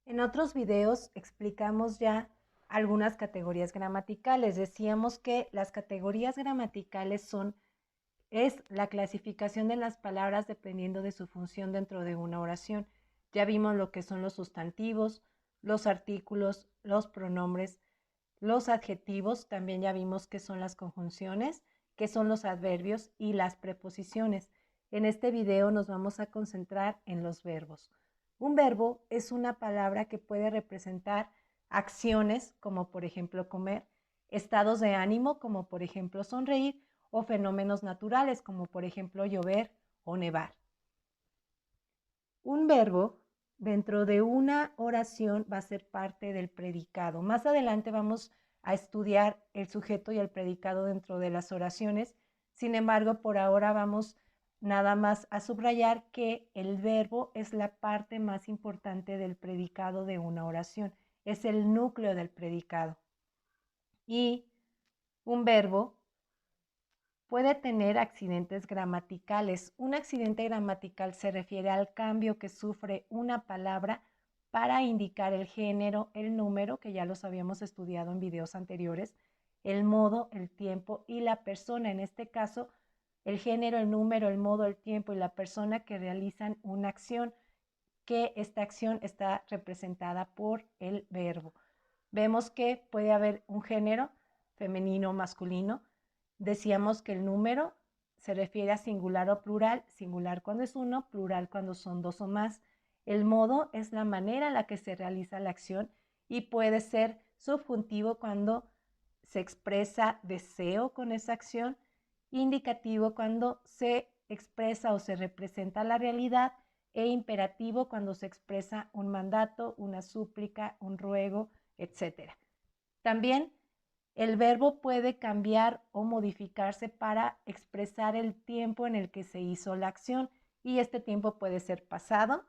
En otros videos explicamos ya algunas categorías gramaticales. Decíamos que las categorías gramaticales es la clasificación de las palabras dependiendo de su función dentro de una oración. Ya vimos lo que son los sustantivos, los artículos, los pronombres, los adjetivos. También ya vimos qué son las conjunciones, qué son los adverbios y las preposiciones. En este video nos vamos a concentrar en los verbos. Un verbo es una palabra que puede representar acciones, como por ejemplo comer, estados de ánimo, como por ejemplo sonreír, o fenómenos naturales, como por ejemplo llover o nevar. Un verbo dentro de una oración va a ser parte del predicado. Más adelante vamos a estudiar el sujeto y el predicado dentro de las oraciones. Sin embargo, por ahora vamos nada más a subrayar que el verbo es la parte más importante del predicado de una oración. Es el núcleo del predicado. Y un verbo puede tener accidentes gramaticales. Un accidente gramatical se refiere al cambio que sufre una palabra para indicar el género, el número, que ya los habíamos estudiado en videos anteriores, el modo, el tiempo y la persona. En este caso, el género, el número, el modo, el tiempo y la persona que realizan una acción, que esta acción está representada por el verbo. Vemos que puede haber un género femenino o masculino. Decíamos que el número se refiere a singular o plural, singular cuando es uno, plural cuando son dos o más. El modo es la manera en la que se realiza la acción y puede ser subjuntivo cuando se expresa deseo con esa acción, indicativo cuando se expresa o se representa la realidad e imperativo cuando se expresa un mandato, una súplica, un ruego, etc. También el verbo puede cambiar o modificarse para expresar el tiempo en el que se hizo la acción y este tiempo puede ser pasado,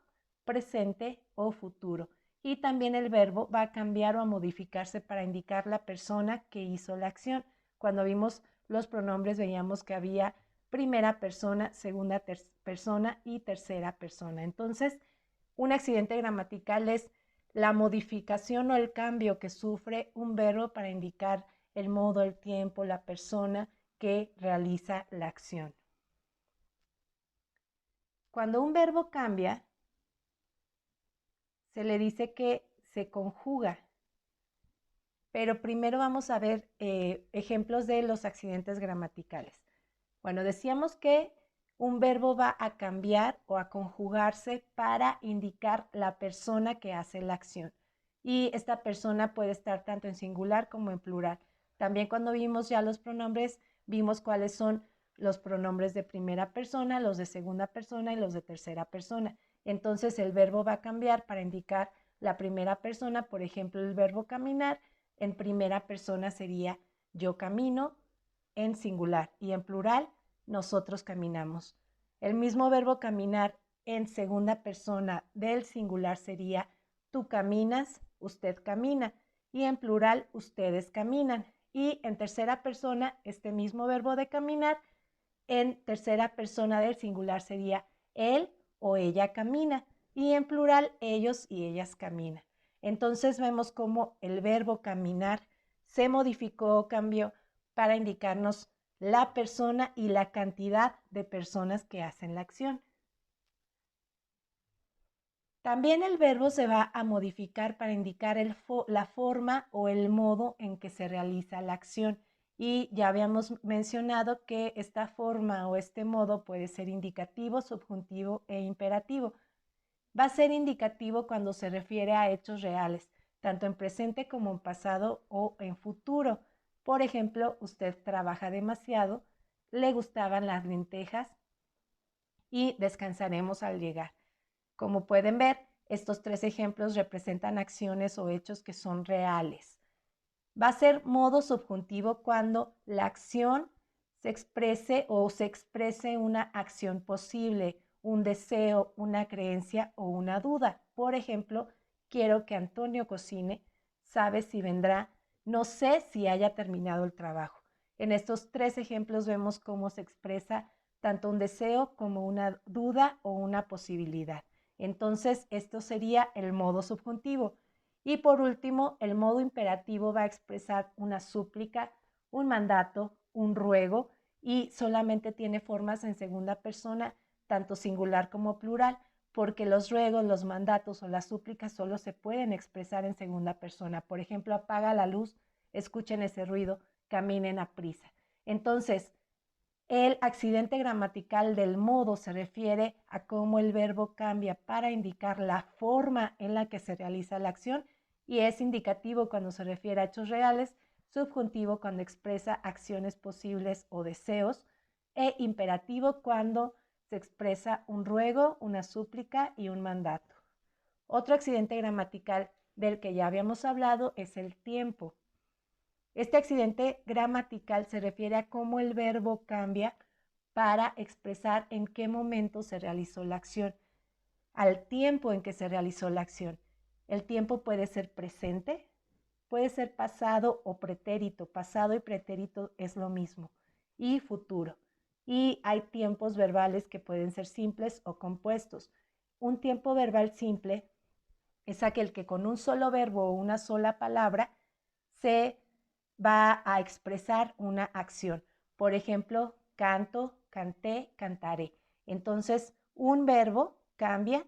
presente o futuro. Y también el verbo va a cambiar o a modificarse para indicar la persona que hizo la acción. Cuando vimos los pronombres veíamos que había primera persona, segunda persona y tercera persona. Entonces, un accidente gramatical es la modificación o el cambio que sufre un verbo para indicar el modo, el tiempo, la persona que realiza la acción. Cuando un verbo cambia, se le dice que se conjuga. Pero primero vamos a ver ejemplos de los accidentes gramaticales. Bueno, decíamos que un verbo va a cambiar o a conjugarse para indicar la persona que hace la acción. Y esta persona puede estar tanto en singular como en plural. También cuando vimos ya los pronombres, vimos cuáles son los pronombres de primera persona, los de segunda persona y los de tercera persona. Entonces el verbo va a cambiar para indicar la primera persona. Por ejemplo, el verbo caminar en primera persona sería yo camino en singular y en plural nosotros caminamos. El mismo verbo caminar en segunda persona del singular sería tú caminas, usted camina y en plural ustedes caminan. Y en tercera persona este mismo verbo de caminar en tercera persona del singular sería él o ella camina y en plural ellos y ellas caminan. Entonces vemos cómo el verbo caminar se modificó o cambió para indicarnos la persona y la cantidad de personas que hacen la acción. También el verbo se va a modificar para indicar la forma o el modo en que se realiza la acción. Y ya habíamos mencionado que esta forma o este modo puede ser indicativo, subjuntivo e imperativo. Va a ser indicativo cuando se refiere a hechos reales, tanto en presente como en pasado o en futuro. Por ejemplo, usted trabaja demasiado, le gustaban las lentejas y descansaremos al llegar. Como pueden ver, estos tres ejemplos representan acciones o hechos que son reales. Va a ser modo subjuntivo cuando la acción se exprese o se exprese una acción posible, un deseo, una creencia o una duda. Por ejemplo, quiero que Antonio cocine, sabe si vendrá, no sé si haya terminado el trabajo. En estos tres ejemplos vemos cómo se expresa tanto un deseo como una duda o una posibilidad. Entonces, esto sería el modo subjuntivo. Y por último, el modo imperativo va a expresar una súplica, un mandato, un ruego, y solamente tiene formas en segunda persona, tanto singular como plural, porque los ruegos, los mandatos o las súplicas solo se pueden expresar en segunda persona. Por ejemplo, apaga la luz, escuchen ese ruido, caminen a prisa. Entonces, el accidente gramatical del modo se refiere a cómo el verbo cambia para indicar la forma en la que se realiza la acción, y es indicativo cuando se refiere a hechos reales, subjuntivo cuando expresa acciones posibles o deseos, e imperativo cuando se expresa un ruego, una súplica y un mandato. Otro accidente gramatical del que ya habíamos hablado es el tiempo. Este accidente gramatical se refiere a cómo el verbo cambia para expresar en qué momento se realizó la acción, al tiempo en que se realizó la acción. El tiempo puede ser presente, puede ser pasado o pretérito. Pasado y pretérito es lo mismo. Y futuro. Y hay tiempos verbales que pueden ser simples o compuestos. Un tiempo verbal simple es aquel que con un solo verbo o una sola palabra se va a expresar una acción. Por ejemplo, canto, canté, cantaré. Entonces, un verbo cambia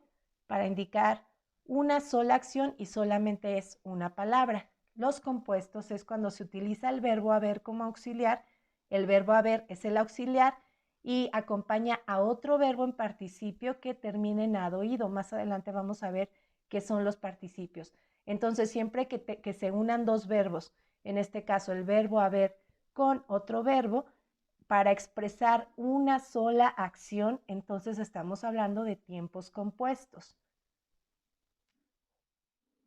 para indicar una sola acción y solamente es una palabra. Los compuestos es cuando se utiliza el verbo haber como auxiliar. El verbo haber es el auxiliar y acompaña a otro verbo en participio que termine en ado, ido. Más adelante vamos a ver qué son los participios. Entonces, siempre que se unan dos verbos, en este caso el verbo haber con otro verbo, para expresar una sola acción, entonces estamos hablando de tiempos compuestos.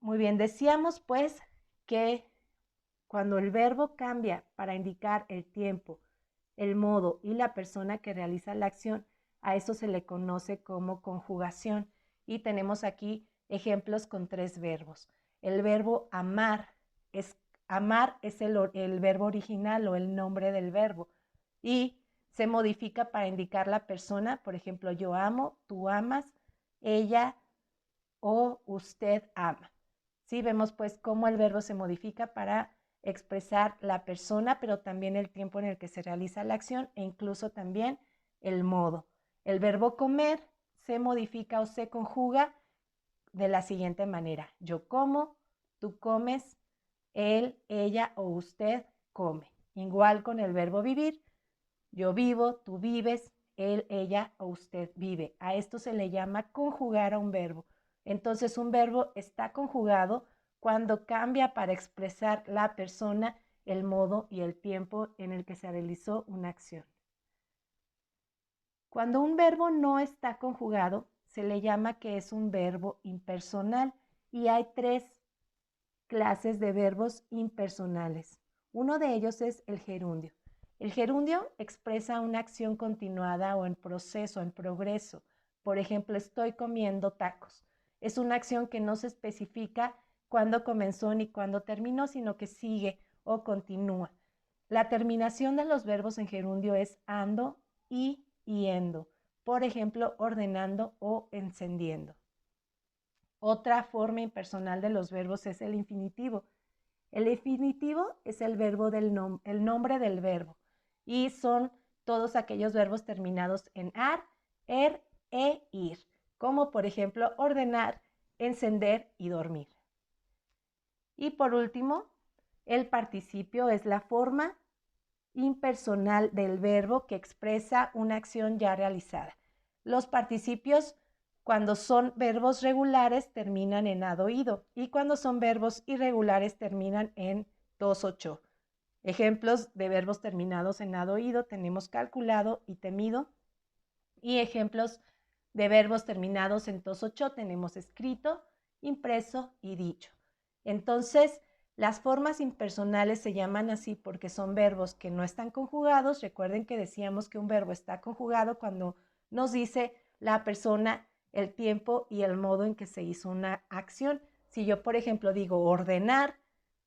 Muy bien, decíamos pues que cuando el verbo cambia para indicar el tiempo, el modo y la persona que realiza la acción, a eso se le conoce como conjugación. Y tenemos aquí ejemplos con tres verbos. El verbo amar es el verbo original o el nombre del verbo y se modifica para indicar la persona. Por ejemplo, yo amo, tú amas, ella o usted ama. ¿Sí? Vemos pues cómo el verbo se modifica para expresar la persona, pero también el tiempo en el que se realiza la acción e incluso también el modo. El verbo comer se modifica o se conjuga de la siguiente manera. Yo como, tú comes, él, ella o usted come. Igual con el verbo vivir. Yo vivo, tú vives, él, ella o usted vive. A esto se le llama conjugar a un verbo. Entonces, un verbo está conjugado cuando cambia para expresar la persona, el modo y el tiempo en el que se realizó una acción. Cuando un verbo no está conjugado, se le llama que es un verbo impersonal, y hay tres clases de verbos impersonales. Uno de ellos es el gerundio. El gerundio expresa una acción continuada o en proceso, en progreso. Por ejemplo, estoy comiendo tacos. Es una acción que no se especifica cuándo comenzó ni cuándo terminó, sino que sigue o continúa. La terminación de los verbos en gerundio es ando y yendo. Por ejemplo, ordenando o encendiendo. Otra forma impersonal de los verbos es el infinitivo. El infinitivo es el nombre del verbo y son todos aquellos verbos terminados en ar, er, e, ir, como por ejemplo ordenar, encender y dormir. Y por último, el participio es la forma impersonal del verbo que expresa una acción ya realizada. Los participios, cuando son verbos regulares, terminan en ado, ido, y cuando son verbos irregulares terminan en dos, ocho. Ejemplos de verbos terminados en ado, ido tenemos calculado y temido, y ejemplos de verbos terminados en tos, ocho tenemos escrito, impreso y dicho. Entonces, las formas impersonales se llaman así porque son verbos que no están conjugados. Recuerden que decíamos que un verbo está conjugado cuando nos dice la persona, el tiempo y el modo en que se hizo una acción. Si yo, por ejemplo, digo ordenar,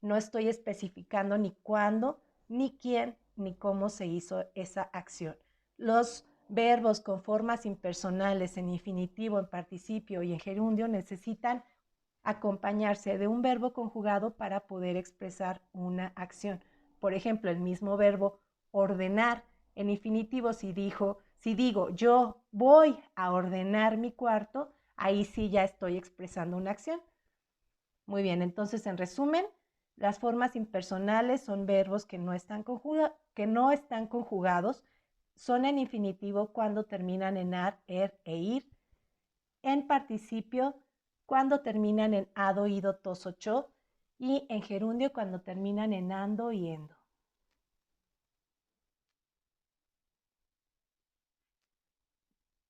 no estoy especificando ni cuándo, ni quién, ni cómo se hizo esa acción. Los Verbos con formas impersonales en infinitivo, en participio y en gerundio necesitan acompañarse de un verbo conjugado para poder expresar una acción. Por ejemplo, el mismo verbo ordenar en infinitivo, si digo yo voy a ordenar mi cuarto, ahí sí ya estoy expresando una acción. Muy bien, entonces en resumen, las formas impersonales son verbos que no están conjugados, son en infinitivo cuando terminan en ar, er e ir, en participio cuando terminan en ado, ido, tos o cho, y en gerundio cuando terminan en ando y endo.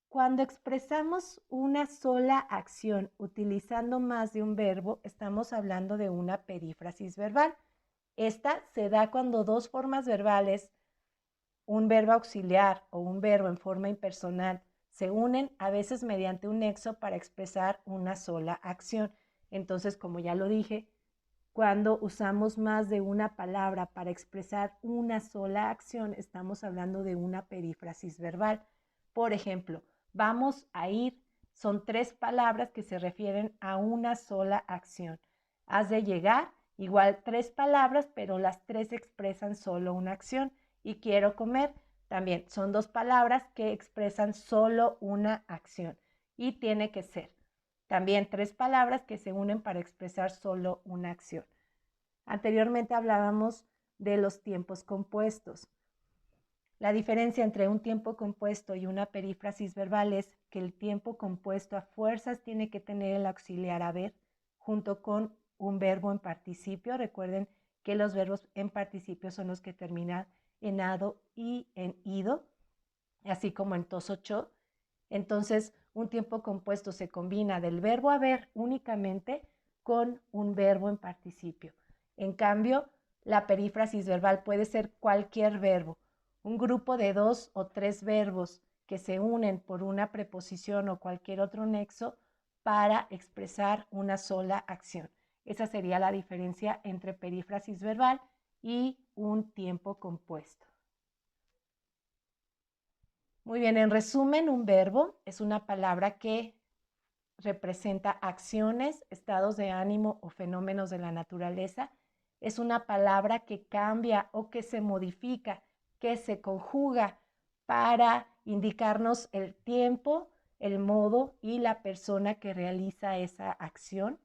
Cuando expresamos una sola acción utilizando más de un verbo, estamos hablando de una perífrasis verbal. Esta se da cuando dos formas verbales, un verbo auxiliar o un verbo en forma impersonal, se unen a veces mediante un nexo para expresar una sola acción. Entonces, como ya lo dije, cuando usamos más de una palabra para expresar una sola acción, estamos hablando de una perífrasis verbal. Por ejemplo, vamos a ir, son tres palabras que se refieren a una sola acción. Has de llegar, igual tres palabras, pero las tres expresan solo una acción. Y quiero comer, también son dos palabras que expresan solo una acción. Y tiene que ser también tres palabras que se unen para expresar solo una acción. Anteriormente hablábamos de los tiempos compuestos. La diferencia entre un tiempo compuesto y una perífrasis verbal es que el tiempo compuesto a fuerzas tiene que tener el auxiliar haber junto con un verbo en participio. Recuerden que los verbos en participio son los que terminan en ado y en ido, así como en tos o cho. Entonces, un tiempo compuesto se combina del verbo haber únicamente con un verbo en participio. En cambio, la perífrasis verbal puede ser cualquier verbo, un grupo de dos o tres verbos que se unen por una preposición o cualquier otro nexo para expresar una sola acción. Esa sería la diferencia entre perífrasis verbal y un tiempo compuesto. Muy bien, en resumen, un verbo es una palabra que representa acciones, estados de ánimo o fenómenos de la naturaleza. Es una palabra que cambia o que se modifica, que se conjuga para indicarnos el tiempo, el modo y la persona que realiza esa acción.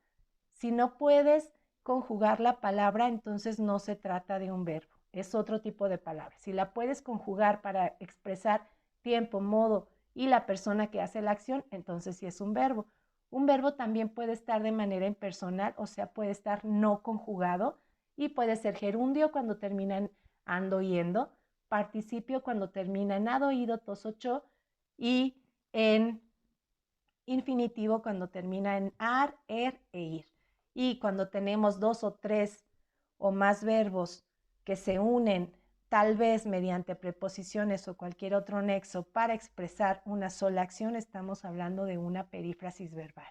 Si no puedes conjugar la palabra, entonces no se trata de un verbo, es otro tipo de palabra. Si la puedes conjugar para expresar tiempo, modo y la persona que hace la acción, entonces sí es un verbo. Un verbo también puede estar de manera impersonal, o sea, puede estar no conjugado y puede ser gerundio cuando termina en ando, yendo, participio cuando termina en ado, ido, tos o cho y en infinitivo cuando termina en ar, er e ir. Y cuando tenemos dos o tres o más verbos que se unen tal vez mediante preposiciones o cualquier otro nexo para expresar una sola acción, estamos hablando de una perífrasis verbal.